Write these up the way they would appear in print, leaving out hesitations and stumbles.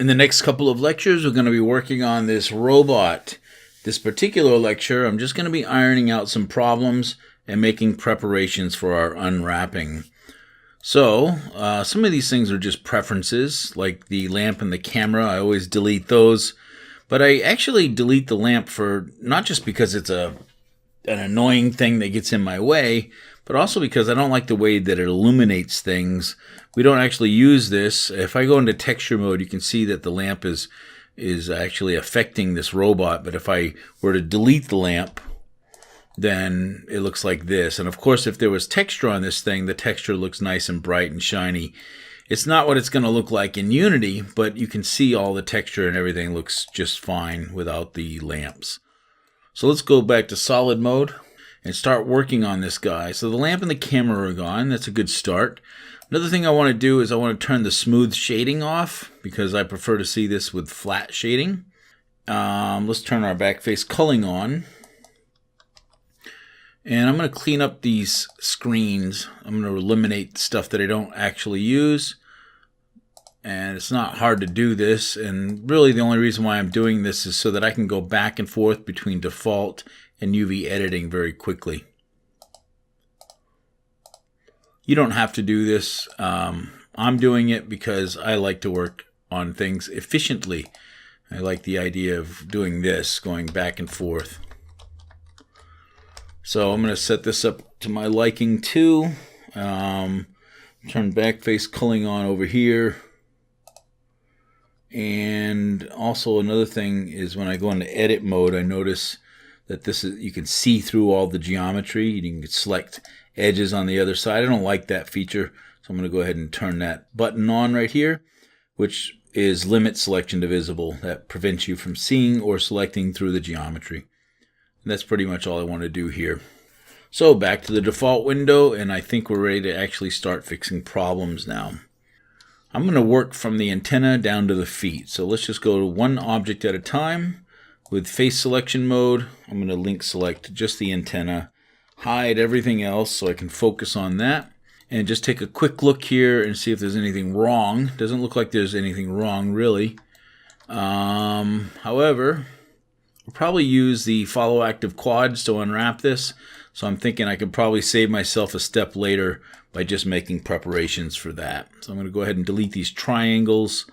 In the next couple of lectures, we're going to be working on this robot. This particular lecture, I'm just going to be ironing out some problems and making preparations for our unwrapping. So, some of these things are just preferences, like the lamp and the camera. I always delete those. But I actually delete the lamp for not just because it's an annoying thing that gets in my way, but also because I don't like the way that it illuminates things. We don't actually use this. If I go into texture mode, you can see that the lamp is actually affecting this robot. But if I were to delete the lamp, then it looks like this. And of course, if there was texture on this thing, the texture looks nice and bright and shiny. It's not what it's going to look like in Unity, but you can see all the texture and everything looks just fine without the lamps. So let's go back to solid mode and start working on this guy. So the lamp and the camera are gone. That's a good start. Another thing I want to do is I want to turn the smooth shading off because I prefer to see this with flat shading. Let's turn our back face culling on. And I'm going to clean up these screens. I'm going to eliminate stuff that I don't actually use. And it's not hard to do this. And really the only reason why I'm doing this is so that I can go back and forth between default and UV editing very quickly. You don't have to do this. I'm doing it because I like to work on things efficiently. I like the idea of doing this, going back and forth. So I'm going to set this up to my liking too. Turn back face culling on over here. And also another thing is when I go into edit mode, I notice that you can see through all the geometry. You can select edges on the other side. I don't like that feature, so I'm going to go ahead and turn that button on right here, which is limit selection to visible. That prevents you from seeing or selecting through the geometry. And that's pretty much all I want to do here. So back to the default window, and I think we're ready to actually start fixing problems now. I'm going to work from the antenna down to the feet. So let's just go to one object at a time. With face selection mode, I'm going to link select just the antenna, hide everything else so I can focus on that, and just take a quick look here and see if there's anything wrong. Doesn't look like there's anything wrong really. However, we'll probably use the follow active quads to unwrap this, so I'm thinking I could probably save myself a step later by just making preparations for that. So I'm going to go ahead and delete these triangles,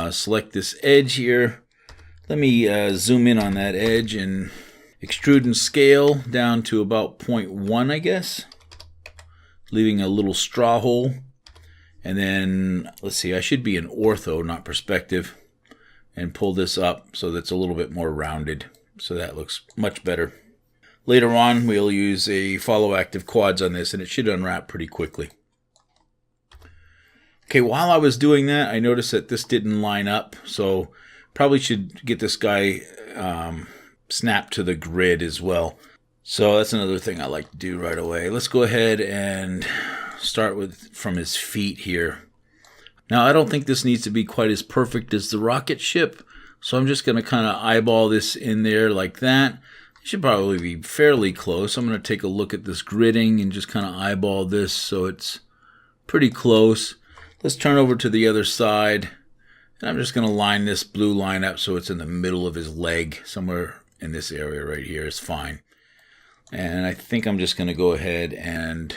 select this edge here. Let me zoom in on that edge and extrude and scale down to about 0.1, I guess, leaving a little straw hole. And then, let's see, I should be in ortho, not perspective, and pull this up so that's a little bit more rounded. So that looks much better. Later on, we'll use a follow active quads on this, and it should unwrap pretty quickly. Okay, while I was doing that, I noticed that this didn't line up, so probably should get this guy snapped to the grid as well. So that's another thing I like to do right away. Let's go ahead and start from his feet here. Now, I don't think this needs to be quite as perfect as the rocket ship, so I'm just going to kind of eyeball this in there like that. It should probably be fairly close. I'm going to take a look at this gridding and just kind of eyeball this so it's pretty close. Let's turn over to the other side. And I'm just going to line this blue line up so it's in the middle of his leg. Somewhere in this area right here is fine. And I think I'm just going to go ahead and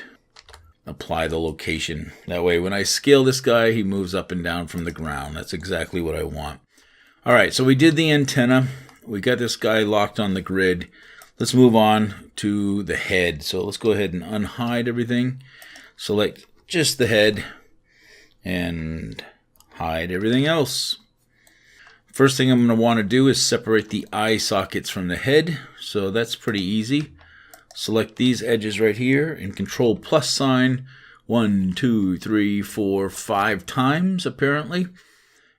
apply the location. That way when I scale this guy, he moves up and down from the ground. That's exactly what I want. Alright, so we did the antenna. We got this guy locked on the grid. Let's move on to the head. So let's go ahead and unhide everything. Select just the head and hide everything else. First thing I'm going to want to do is separate the eye sockets from the head. So that's pretty easy. Select these edges right here and control plus sign 1, 2, 3, 4, 5 times apparently.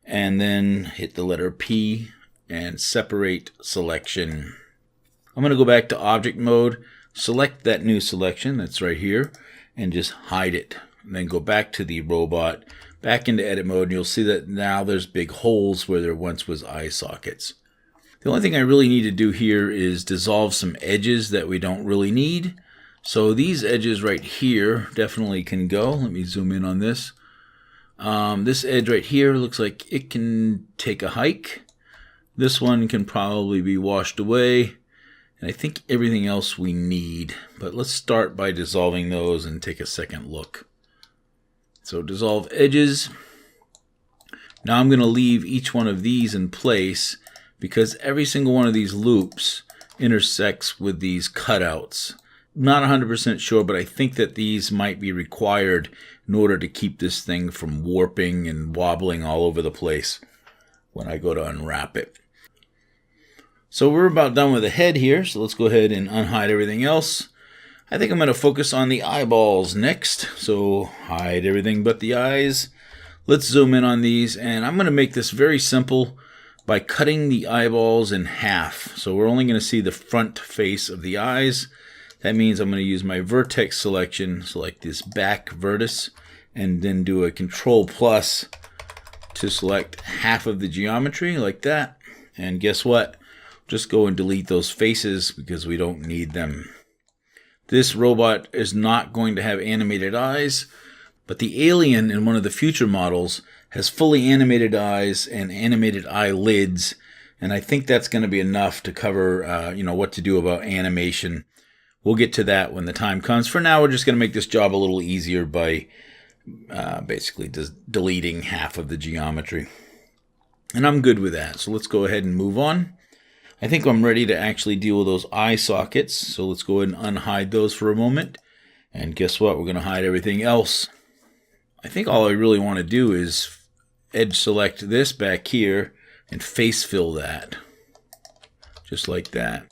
And then hit the letter P and separate selection. I'm going to go back to object mode, select that new selection that's right here, and just hide it. And then go back to the robot, back into edit mode, and you'll see that now there's big holes where there once was eye sockets. The only thing I really need to do here is dissolve some edges that we don't really need. So these edges right here definitely can go. Let me zoom in on this. This edge right here looks like it can take a hike. This one can probably be washed away. And I think everything else we need. But let's start by dissolving those and take a second look. So dissolve edges. Now I'm going to leave each one of these in place because every single one of these loops intersects with these cutouts. Not 100% sure, but I think that these might be required in order to keep this thing from warping and wobbling all over the place when I go to unwrap it. So we're about done with the head here, so let's go ahead and unhide everything else. I think I'm going to focus on the eyeballs next, so hide everything but the eyes. Let's zoom in on these, and I'm going to make this very simple by cutting the eyeballs in half. So we're only going to see the front face of the eyes. That means I'm going to use my vertex selection, select this back vertex, and then do a Control plus to select half of the geometry like that. And guess what? Just go and delete those faces because we don't need them. This robot is not going to have animated eyes, but the alien in one of the future models has fully animated eyes and animated eyelids, and I think that's going to be enough to cover what to do about animation. We'll get to that when the time comes. For now, we're just going to make this job a little easier by basically just deleting half of the geometry. And I'm good with that, so let's go ahead and move on. I think I'm ready to actually deal with those eye sockets, so let's go ahead and unhide those for a moment. And guess what? We're going to hide everything else. I think all I really want to do is edge select this back here and face fill that. Just like that.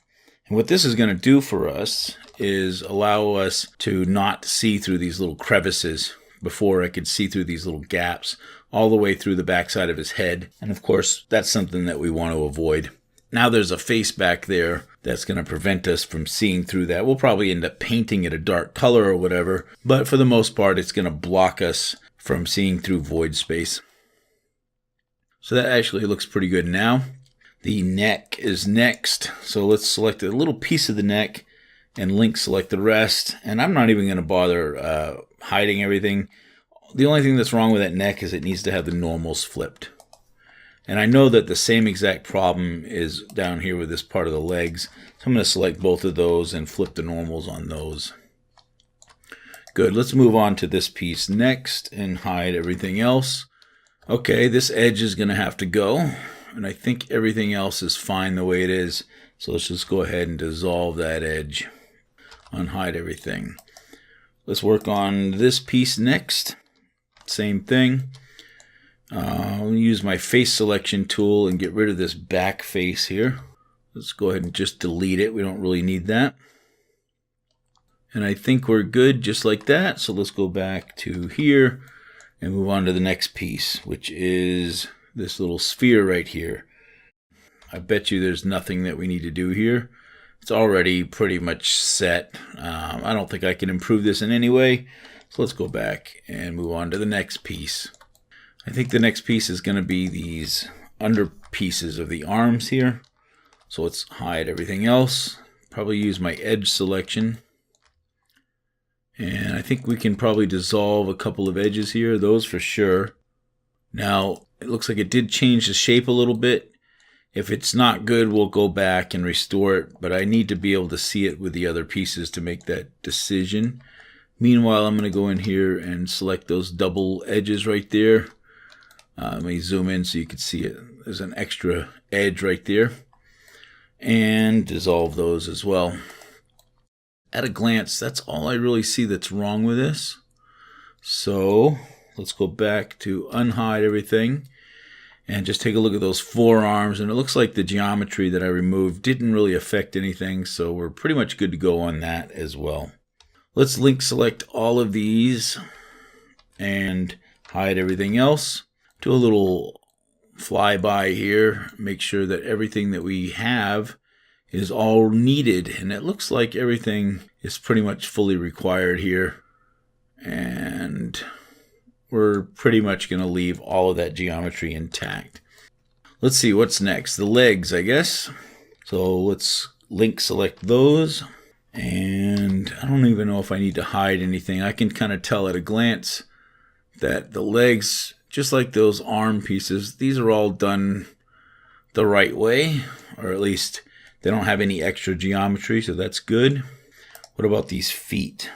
And what this is going to do for us is allow us to not see through these little crevices. Before I could see through these little gaps all the way through the backside of his head. And of course, that's something that we want to avoid. Now there's a face back there that's going to prevent us from seeing through that. We'll probably end up painting it a dark color or whatever, but for the most part, it's going to block us from seeing through void space. So that actually looks pretty good now. The neck is next. So let's select a little piece of the neck and link select the rest. And I'm not even going to bother hiding everything. The only thing that's wrong with that neck is it needs to have the normals flipped. And I know that the same exact problem is down here with this part of the legs. So I'm going to select both of those and flip the normals on those. Good, let's move on to this piece next and hide everything else. Okay, this edge is going to have to go. And I think everything else is fine the way it is. So let's just go ahead and dissolve that edge. Unhide everything. Let's work on this piece next. Same thing. I'll use my face selection tool and get rid of this back face here. Let's go ahead and just delete it. We don't really need that. And I think we're good just like that. So let's go back to here and move on to the next piece, which is this little sphere right here. I bet you there's nothing that we need to do here. It's already pretty much set. I don't think I can improve this in any way. So let's go back and move on to the next piece. I think the next piece is going to be these under pieces of the arms here. So let's hide everything else. Probably use my edge selection. And I think we can probably dissolve a couple of edges here, those for sure. Now, it looks like it did change the shape a little bit. If it's not good, we'll go back and restore it, but I need to be able to see it with the other pieces to make that decision. Meanwhile, I'm going to go in here and select those double edges right there. Let me zoom in so you can see it. There's an extra edge right there. And dissolve those as well. At a glance, that's all I really see that's wrong with this. So let's go back to unhide everything and just take a look at those forearms. And it looks like the geometry that I removed didn't really affect anything, so we're pretty much good to go on that as well. Let's link select all of these and hide everything else. Do a little flyby here, make sure that everything that we have is all needed, and it looks like everything is pretty much fully required here, and we're pretty much going to leave all of that geometry intact. Let's see what's next. The legs, I guess. So let's link select those, and I don't even know if I need to hide anything. I can kind of tell at a glance that the legs, just like those arm pieces, these are all done the right way, or at least they don't have any extra geometry, so that's good. What about these feet?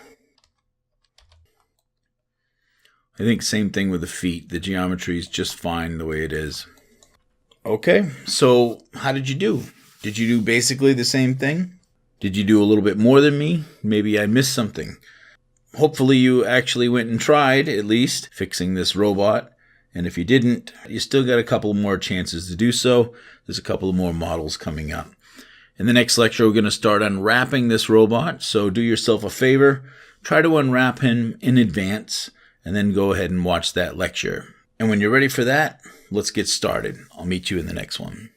I think same thing with the feet. The geometry is just fine the way it is. Okay, so how did you do? Did you do basically the same thing? Did you do a little bit more than me? Maybe I missed something. Hopefully you actually went and tried, at least, fixing this robot. And if you didn't, you still got a couple more chances to do so. There's a couple more models coming up. In the next lecture, we're going to start unwrapping this robot. So do yourself a favor, try to unwrap him in advance, and then go ahead and watch that lecture. And when you're ready for that, let's get started. I'll meet you in the next one.